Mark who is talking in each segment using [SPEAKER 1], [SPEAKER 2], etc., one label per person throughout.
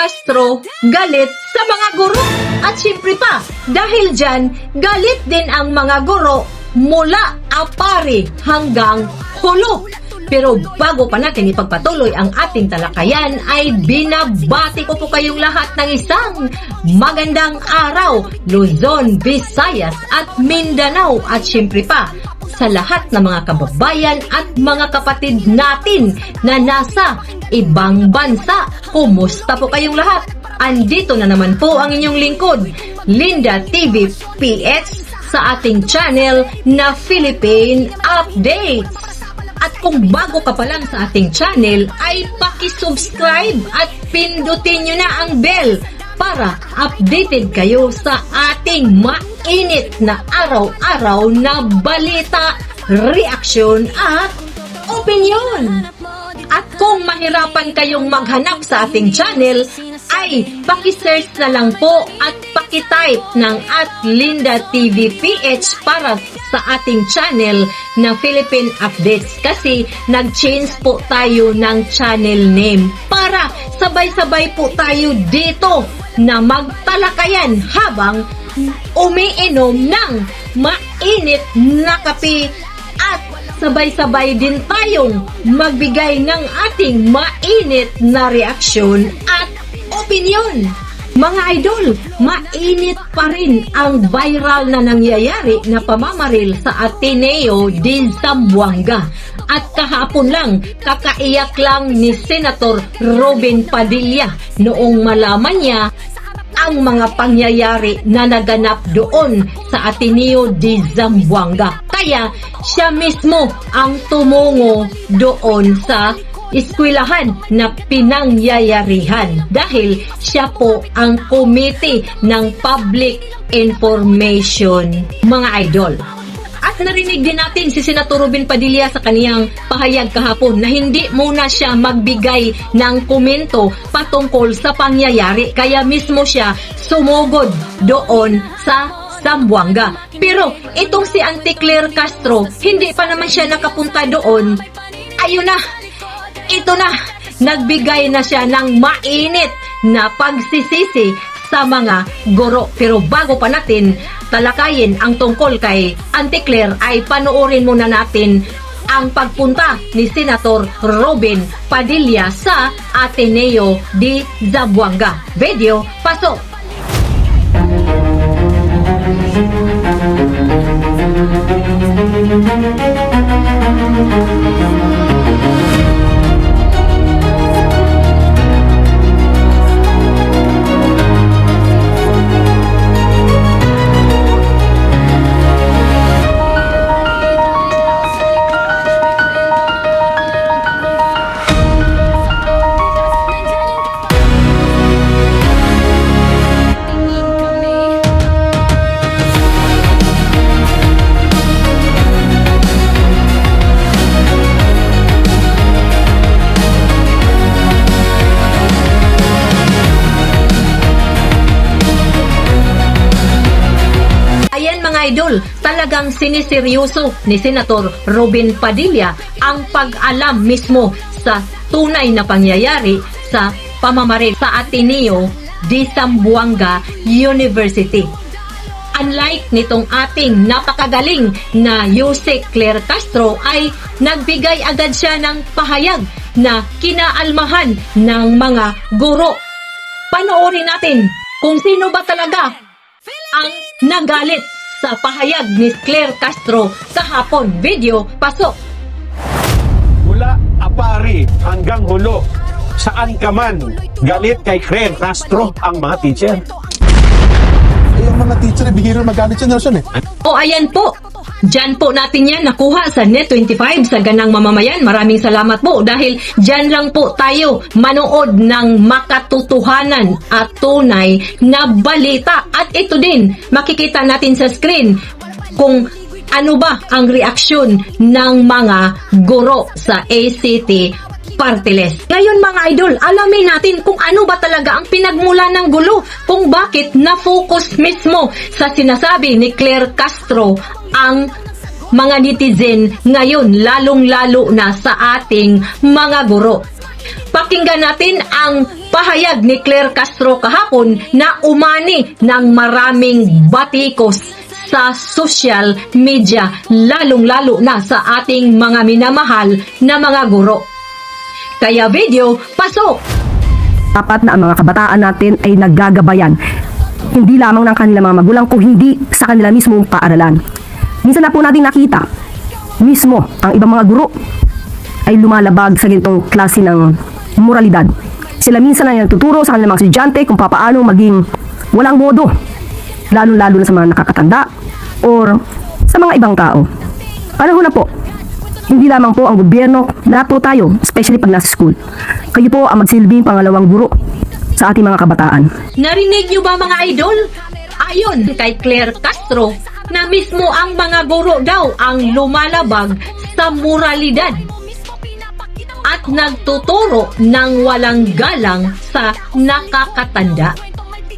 [SPEAKER 1] Castro galit sa mga guro. At syempre pa, dahil dyan, galit din ang mga guro mula Apari hanggang Hulo. Pero bago pa natin ipagpatuloy ang ating talakayan ay binabati ko po kayong lahat ng isang magandang araw, Luzon, Visayas at Mindanao at syempre pa sa lahat ng mga kababayan at mga kapatid natin na nasa ibang bansa. Kumusta po kayong lahat? Andito na naman po ang inyong lingkod, Linda TV PH sa ating channel na Philippine Updates. At kung bago ka pa lang sa ating channel, ay paki-subscribe at pindutin nyo na ang bell para updated kayo sa ating mainit na araw-araw na balita, reaksyon at opinion. At kung mahirapan kayong maghanap sa ating channel, ay paki-search na lang po at paki-type ng @LindaTVPH para sa ating channel na Philippine Updates kasi nag-change po tayo ng channel name para sabay-sabay po tayo dito na magtalakayan habang umiinom ng mainit na kape at sabay-sabay din tayong magbigay ng ating mainit na reaksyon at opinion. Mga idol, mainit pa rin ang viral na nangyayari na pamamaril sa Ateneo de Zamboanga. At kahapon lang, kakaiyak lang ni Senator Robin Padilla noong malaman niya ang mga pangyayari na naganap doon sa Ateneo de Zamboanga. Kaya siya mismo ang tumungo doon sa eskwelahan na pinangyayarihan dahil siya po ang committee ng public information, mga idol. At narinig din natin si Senator Robin Padilla sa kaniyang pahayag kahapon na hindi muna siya magbigay ng komento patungkol sa pangyayari kaya mismo siya sumugod doon sa Zamboanga. Pero itong si Auntie Claire Castro, hindi pa naman siya nakapunta doon. Ayun na, ito na, nagbigay na siya ng mainit na pagsisisi sa mga guro. Pero bago pa natin talakayin ang tungkol kay Auntie Claire ay panoorin muna natin ang pagpunta ni Senator Robin Padilla sa Ateneo de Zamboanga. Video, pasok! Idol, talagang siniseryoso ni Senator Robin Padilla ang pag-alam mismo sa tunay na pangyayari sa pamamaril sa Ateneo de Zamboanga University. Unlike nitong ating napakagaling na Yusek Claire Castro ay nagbigay agad siya ng pahayag na kinaalmahan ng mga guro. Panoorin natin kung sino ba talaga ang nagalit sa pahayag ni Claire Castro kahapon. Video, pasok!
[SPEAKER 2] Mula Apari hanggang Hulo, saan ka man, galit kay Claire Castro ang mga teacher.
[SPEAKER 3] Eh, yung mga teacher, bihira magalit sa generasyon eh.
[SPEAKER 1] O ayan po, dyan po natin yan nakuha sa Net25 sa Ganang Mamamayan. Maraming salamat po dahil dyan lang po tayo manood ng makatotohanan at tunay na balita. At ito din, makikita natin sa screen kung ano ba ang reaksyon ng mga guro sa ACT Party List. Ngayon mga idol, alamin natin kung ano ba talaga ang pinagmula ng gulo, kung bakit na-focus mismo sa sinasabi ni Claire Castro ang mga netizen ngayon, lalong-lalo na sa ating mga guro. Pakinggan natin ang pahayag ni Claire Castro kahapon na umani ng maraming batikos sa social media, lalong-lalo na sa ating mga minamahal na mga guro. Kaya video, pasok!
[SPEAKER 4] Dapat na ang mga kabataan natin ay naggagabayan, hindi lamang ng kanilang mga magulang, kung hindi sa kanila mismong paaralan. Minsan na po natin nakita, mismo ang ibang mga guro ay lumalabag sa ganitong klase ng moralidad. Sila minsan na nagtuturo sa kanilang mga estudyante kung paano maging walang modo, lalo-lalo na sa mga nakakatanda or sa mga ibang tao. Panahon na po, hindi lamang po ang gobyerno, lahat po tayo, especially pag nasa school. Kayo po ang magsilbing pangalawang guro sa ating mga kabataan.
[SPEAKER 1] Narinig nyo ba mga idol? Ayon kay Claire Castro na mismo ang mga guro daw ang lumalabag sa moralidad at nagtuturo ng walang galang sa nakakatanda.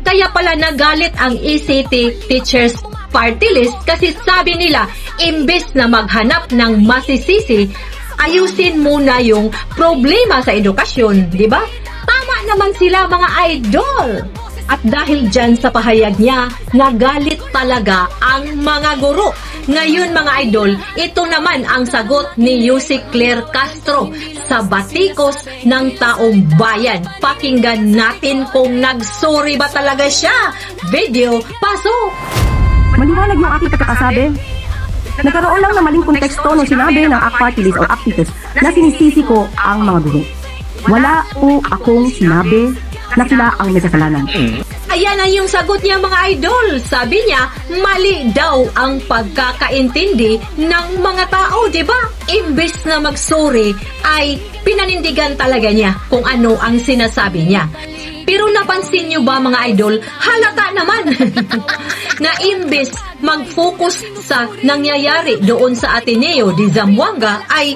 [SPEAKER 1] Kaya pala nagalit ang ECT Teachers Party List kasi sabi nila, imbes na maghanap ng masisisi, ayusin muna yung problema sa edukasyon, di ba? Tama naman sila mga idol. At dahil dyan sa pahayag niya, nagalit talaga ang mga guro. Ngayon mga idol, ito naman ang sagot ni Yusik Claire Castro sa batikos ng taong bayan. Pakinggan natin kung nagsorry ba talaga siya. Video, pasok!
[SPEAKER 4] Maliwanag yung aking pagkakasabi. Nagkaroon lang ng maling konteksto nung sinabi ng party list or activists na sinisisi ko ang mga guro. Wala po akong sinabi na sila ang nagkasalanan.
[SPEAKER 1] Ayan na yung sagot niya mga idol. Sabi niya, mali daw ang pagkakaintindi ng mga tao, di ba? Imbes na magsorry, ay pinanindigan talaga niya kung ano ang sinasabi niya. Pero napansin niyo ba mga idol, halata naman na imbes mag-focus sa nangyayari doon sa Ateneo de Zamboanga ay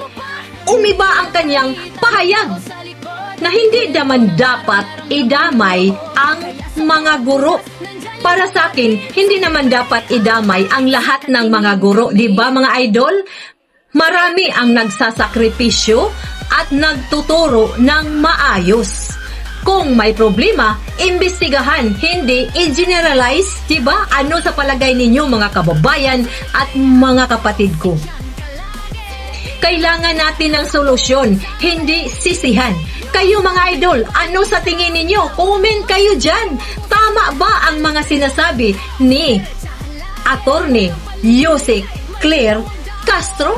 [SPEAKER 1] umiba ang kanyang pahayag na hindi naman dapat idamay ang mga guro. Para sa akin, hindi naman dapat idamay ang lahat ng mga guro, di ba mga idol? Marami ang nagsasakripisyo at nagtuturo ng maayos. Kung may problema, imbestigahan, hindi i-generalize, di ba? Ano sa palagay ninyo mga kababayan at mga kapatid ko? Kailangan natin ng solusyon, hindi sisihan. Kayo mga idol, ano sa tingin ninyo? Comment kayo dyan. Tama ba ang mga sinasabi ni Attorney Yusik Claire Castro?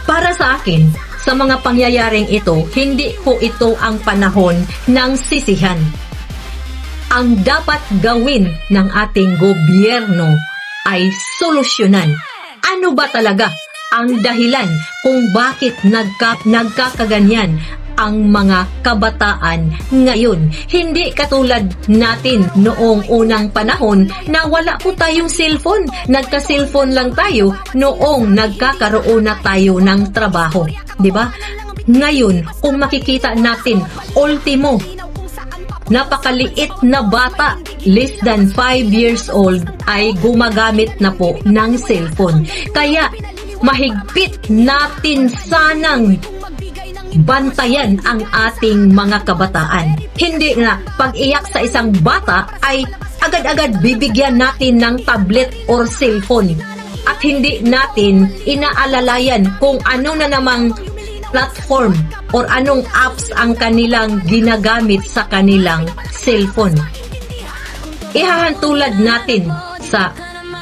[SPEAKER 1] Para sa akin, sa mga pangyayaring ito, hindi po ito ang panahon ng sisihan. Ang dapat gawin ng ating gobyerno ay solusyonan. Ano ba talaga ang dahilan kung bakit nagkakaganyan ang mga kabataan ngayon? Hindi katulad natin noong unang panahon na wala po tayong cellphone. Nagka-cellphone lang tayo noong nagkakaroon na tayo ng trabaho. Diba? Ngayon, kung makikita natin, ultimo, napakaliit na bata, less than 5 years old, ay gumagamit na po ng cellphone. Kaya, mahigpit natin sanang bantayan ang ating mga kabataan. Hindi na pag-iyak sa isang bata ay agad-agad bibigyan natin ng tablet or cellphone. At hindi natin inaalalayan kung ano na namang platform or anong apps ang kanilang ginagamit sa kanilang cellphone. Ihahantulad natin sa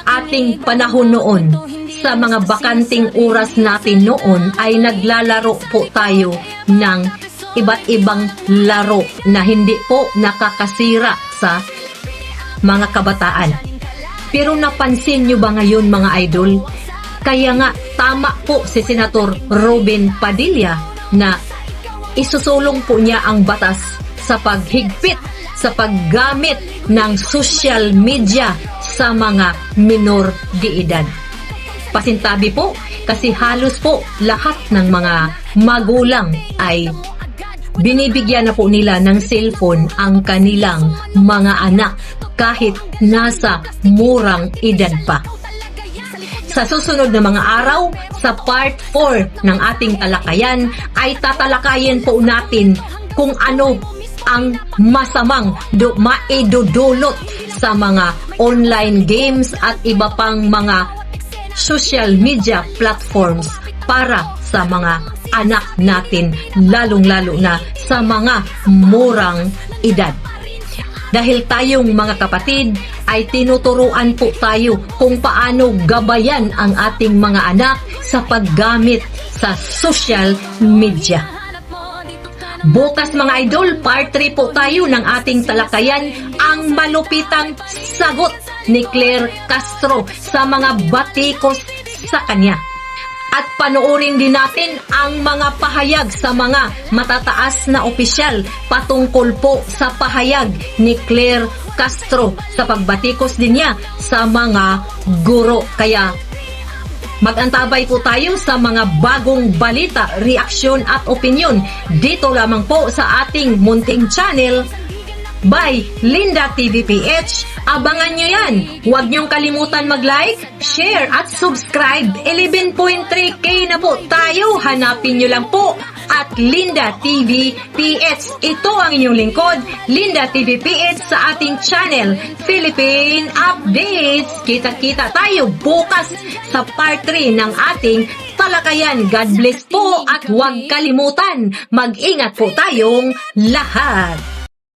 [SPEAKER 1] ating panahon noon. Sa mga bakanting oras natin noon ay naglalaro po tayo ng iba't ibang laro na hindi po nakakasira sa mga kabataan. Pero napansin nyo ba ngayon mga idol? Kaya nga tama po si Senator Robin Padilla na isusulong po niya ang batas sa paghigpit sa paggamit ng social media sa mga minor de edad. Pasintabi po kasi halos po lahat ng mga magulang ay binibigyan na po nila ng cellphone ang kanilang mga anak kahit nasa murang edad pa. Sa susunod na mga araw, sa part 4 ng ating talakayan, ay tatalakayin po natin kung ano ang masamang maidudulot sa mga online games at iba pang mga social media platforms para sa mga anak natin, lalong-lalo na sa mga murang edad. Dahil tayong mga kapatid ay tinuturuan po tayo kung paano gabayan ang ating mga anak sa paggamit sa social media. Bukas mga idol, part 3 po tayo ng ating talakayan, ang malupitang sagot ni Claire Castro sa mga batikos sa kanya. At panoorin din natin ang mga pahayag sa mga matataas na opisyal patungkol po sa pahayag ni Claire Castro sa pagbatikos din niya sa mga guro. Kaya mag-antabay po tayo sa mga bagong balita, reaksyon at opinyon dito lamang po sa ating munting channel by Linda TV PH. Abangan nyo yan. Huwag nyong kalimutan mag-like, share at subscribe. 11.3k na po tayo. Hanapin nyo lang po at Linda TV PH. Ito ang inyong lingkod, Linda TV PH sa ating channel, Philippine Updates. Kita-kita tayo bukas sa part 3 ng ating talakayan. God bless po at huwag kalimutan, mag-ingat po tayong lahat.